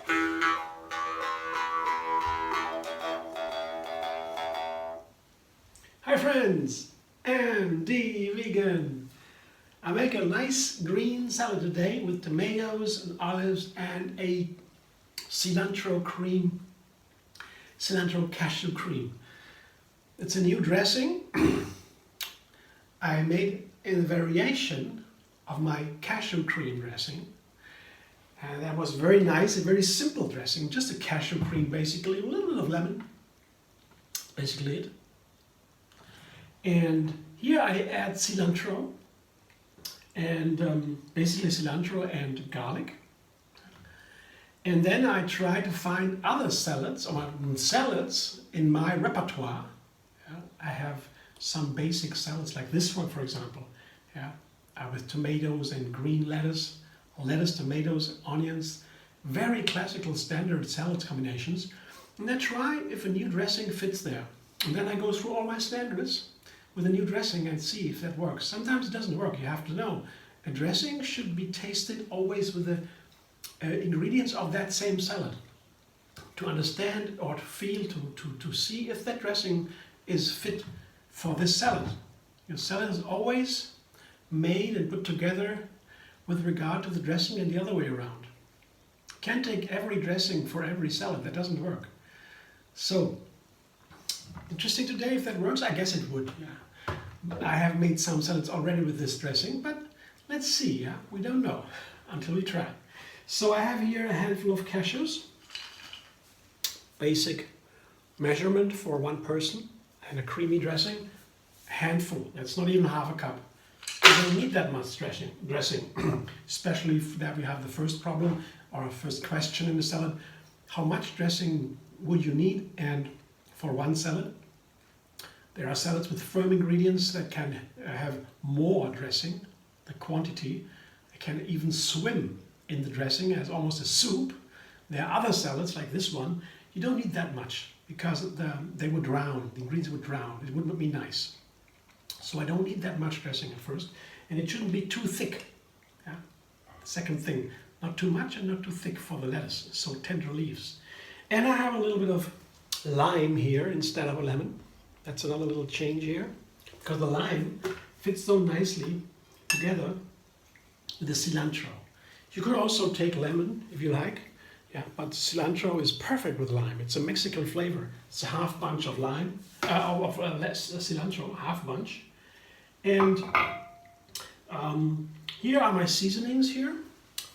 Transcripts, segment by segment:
Hi friends, Andy Vegan. I make a nice green salad today with tomatoes and olives and a cilantro cashew cream. It's a new dressing I made in a variation of my cashew cream dressing. And that was very nice, a very simple dressing, just a cashew cream basically, a little bit of lemon, basically it. And here I add cilantro and basically cilantro and garlic. And then I try to find other salads in my repertoire. I have some basic salads like this one, for example, with tomatoes and green lettuce, tomatoes, onions, very classical standard salad combinations. And I try if a new dressing fits there. And then I go through all my standards with a new dressing and see if that works. Sometimes it doesn't work, you have to know. A dressing should be tasted always with the ingredients of that same salad to understand or to feel, to see if that dressing is fit for this salad. Your salad is always made and put together with regard to the dressing and the other way around. You can't take every dressing for every salad, that doesn't work. So, interesting today if that works, I guess it would. Yeah. I have made some salads already with this dressing, but let's see, we don't know until we try. So I have here a handful of cashews, basic measurement for one person, and a creamy dressing, a handful, that's not even half a cup. You don't need that much dressing, especially if that we have the first problem or first question in the salad. How much dressing would you need? And for one salad, there are salads with firm ingredients that can have more dressing, the quantity. They can even swim in the dressing as almost a soup. There are other salads like this one, you don't need that much because they would drown, the ingredients would drown, it wouldn't be nice. So I don't need that much dressing at first, and it shouldn't be too thick. The second thing, not too much and not too thick for the lettuce, so tender leaves. And I have a little bit of lime here instead of a lemon. That's another little change here, because the lime fits so nicely together with the cilantro. You could also take lemon if you like, but cilantro is perfect with lime. It's a Mexican flavor. It's a half bunch of lime, less cilantro, half bunch. And here are my seasonings here.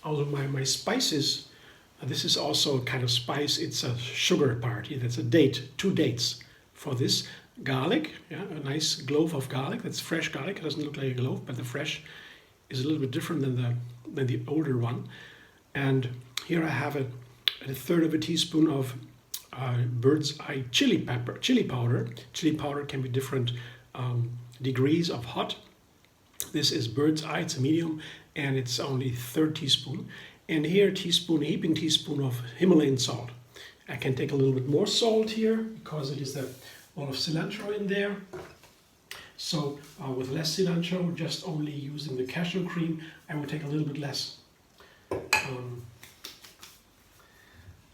Also my spices. This is also a kind of spice. It's a sugar party. That's a date, 2 dates for this. Garlic, a nice clove of garlic. That's fresh garlic. It doesn't look like a clove, but the fresh is a little bit different than the older one. And here I have a third of a teaspoon of bird's eye chili powder. Chili powder can be different degrees of hot. This is bird's eye, it's a medium, and it's only 1/3 teaspoon. And here a heaping teaspoon of Himalayan salt. I can take a little bit more salt here because it is a lot of cilantro in there. So with less cilantro, just only using the cashew cream, I will take a little bit less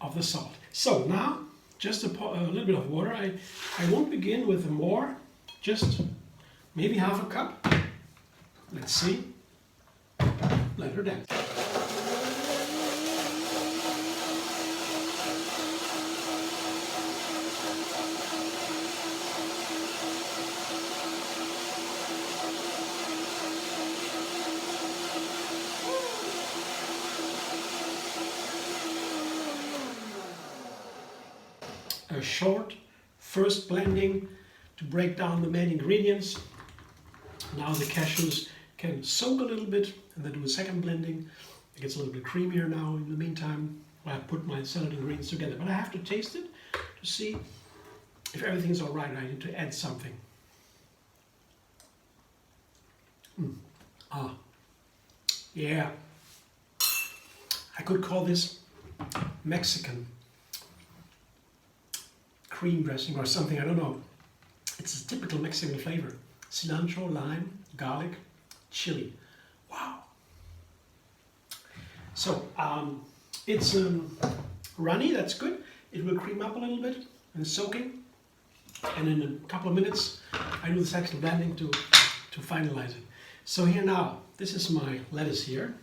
of the salt. So now, just a little bit of water. I won't begin with more, just maybe half a cup. Let's see. Let her dance. A short first blending to break down the main ingredients. Now the cashews can soak a little bit and then do a second blending. It gets a little bit creamier now in the meantime while I put my salad ingredients together. But I have to taste it to see if everything is all right. I need to add something. Yeah. I could call this Mexican cream dressing or something, I don't know. It's a typical Mexican flavor. Cilantro, lime, garlic, chili. Wow. So, it's runny, that's good. It will cream up a little bit and soaking. And in a couple of minutes, I do the second blending to finalize it. So here now, this is my lettuce here.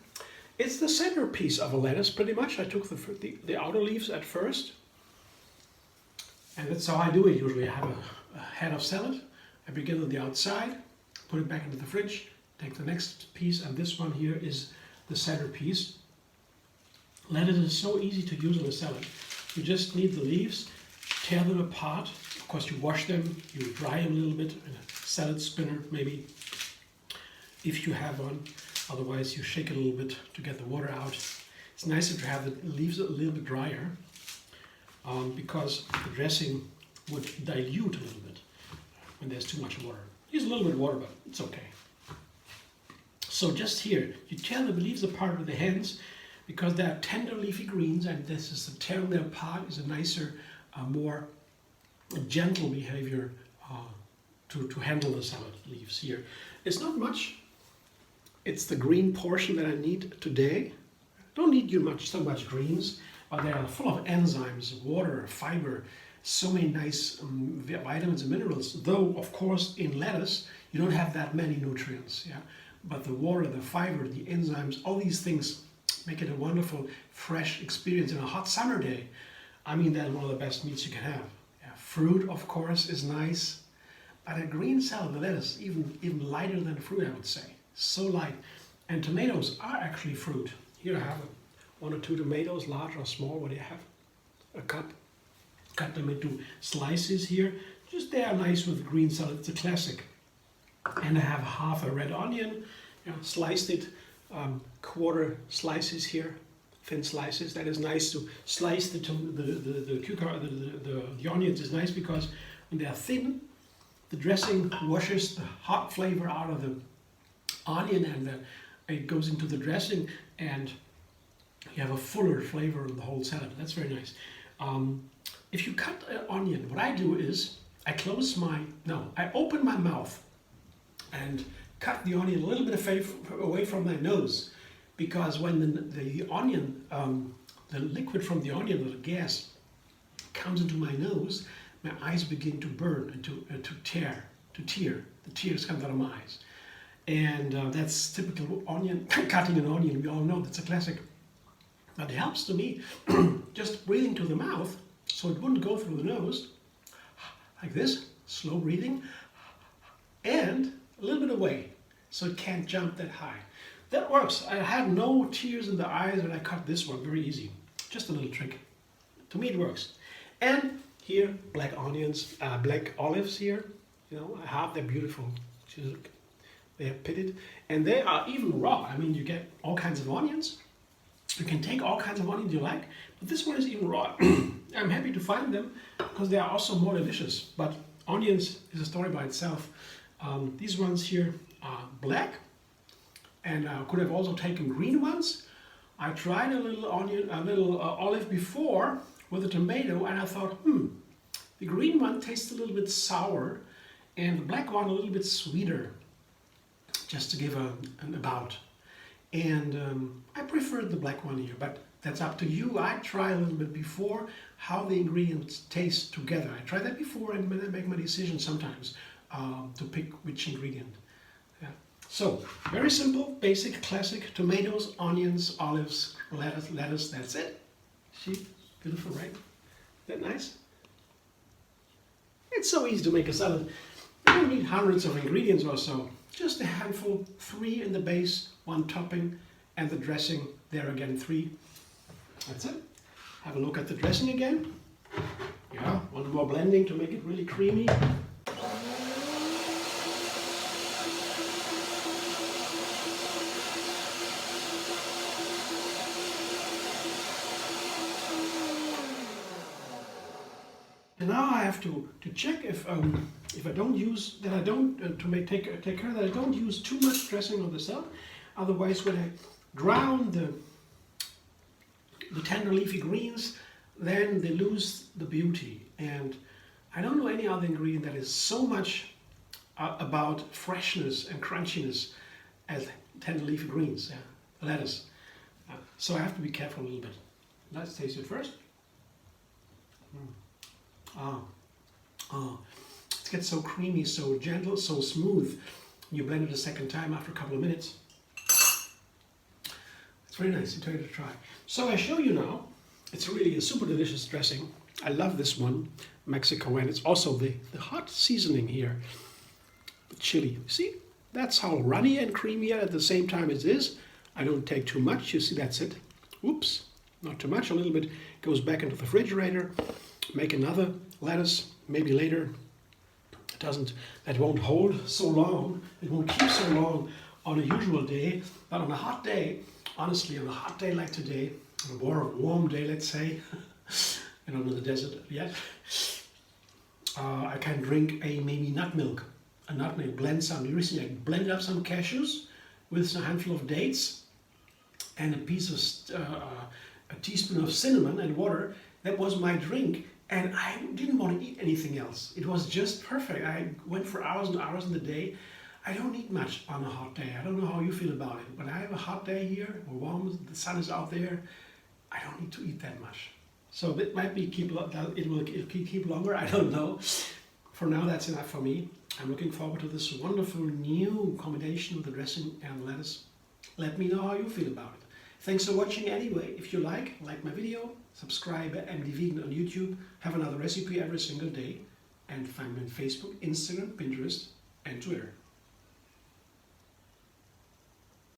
It's the centerpiece of a lettuce, pretty much. I took the outer leaves at first. And that's how I do it usually. I have a head of salad. I begin on the outside, put it back into the fridge, take the next piece, and this one here is the centerpiece. Lettuce is so easy to use in a salad. You just need the leaves, tear them apart. Of course, you wash them, you dry them a little bit in a salad spinner, maybe, if you have one. Otherwise, you shake it a little bit to get the water out. It's nicer to have the leaves a little bit drier because the dressing would dilute a little bit when there's too much water. Use a little bit of water, but it's okay. So just here, you tear the leaves apart with the hands because they are tender leafy greens, and this is the tearing them apart is a nicer, more gentle behavior to handle the salad leaves here. It's not much. It's the green portion that I need today. Don't need so much greens, but they are full of enzymes, water, fiber, so many nice vitamins and minerals. Though, of course, in lettuce, you don't have that many nutrients. Yeah, but the water, the fiber, the enzymes, all these things make it a wonderful, fresh experience in a hot summer day. I mean, that's one of the best meats you can have. Yeah, fruit, of course, is nice, but a green salad, the lettuce, even lighter than fruit, I would say. So light. And tomatoes are actually fruit. Here I have one or two tomatoes, large or small. What do you have? A cup. Cut them into slices here. Just they are nice with green salad. It's a classic. And I have half a red onion. Sliced it, quarter slices here, thin slices. That is nice to slice the cucumber. The onions is nice because when they are thin, the dressing washes the hot flavor out of the onion, and it goes into the dressing, and you have a fuller flavor of the whole salad. That's very nice. If you cut an onion, what I do is I open my mouth and cut the onion a little bit away from my nose, because when the onion, the liquid from the onion, or the gas, comes into my nose, my eyes begin to burn and to tear. The tears come out of my eyes. And that's typical onion, cutting an onion. We all know that's a classic. But it helps to me just breathing to the mouth so it wouldn't go through the nose, like this, slow breathing, and a little bit away so it can't jump that high. That works. I had no tears in the eyes when I cut this one, very easy. Just a little trick. To me it works. And here, black onions, black olives here, I have, they're beautiful. They are pitted, and they are even raw. I mean, you get all kinds of onions. You can take all kinds of onions you like, but this one is even raw. I'm happy to find them because they are also more delicious. But onions is a story by itself. These ones here are black, and I could have also taken green ones. I tried a little olive before with a tomato, and I thought, the green one tastes a little bit sour, and the black one a little bit sweeter. Just to give an about. And I preferred the black one here, but that's up to you. I try a little bit before how the ingredients taste together. I try that before, and then I make my decision sometimes to pick which ingredient. Yeah. So, very simple, basic, classic, tomatoes, onions, olives, lettuce, that's it. See, beautiful, right? Isn't that nice? It's so easy to make a salad. You don't need hundreds of ingredients or so. Just a handful, 3 in the base, 1 topping, and the dressing, there again 3. That's it. Have a look at the dressing again. Yeah, one more blending to make it really creamy. And now I have to check if I don't use that, I don't take care that I don't use too much dressing on the salad. Otherwise, when I drown the tender leafy greens, then they lose the beauty. And I don't know any other ingredient that is so much about freshness and crunchiness as tender leafy greens, lettuce. So I have to be careful a little bit. Let's taste it first. Ah, ah. It gets so creamy, so gentle, so smooth. You blend it a second time after a couple of minutes. It's very nice. I'll tell you to try. So I show you now. It's really a super delicious dressing. I love this one, Mexico, and it's also the hot seasoning here. The chili. See, that's how runny and creamy at the same time it is. I don't take too much. You see, that's it. Oops, not too much. A little bit goes back into the refrigerator. Make another lettuce, maybe later. That won't hold so long. It won't keep so long on a usual day. But on a hot day, honestly, on a hot day like today, on a warm day, let's say, I don't know the desert yet, I can drink a maybe nut milk. A nut milk, blend some. Recently I blended up some cashews with a handful of dates and a teaspoon of cinnamon and water. That was my drink. And I didn't want to eat anything else. It was just perfect. I went for hours and hours in the day. I don't eat much on a hot day. I don't know how you feel about it. When I have a hot day here, or warm, the sun is out there, I don't need to eat that much. So it might be it'll keep longer. I don't know. For now, that's enough for me. I'm looking forward to this wonderful new combination with the dressing and lettuce. Let me know how you feel about it. Thanks for watching anyway. If you like my video, subscribe at MD Vegan on YouTube. Have another recipe every single day. And find me on Facebook, Instagram, Pinterest, and Twitter.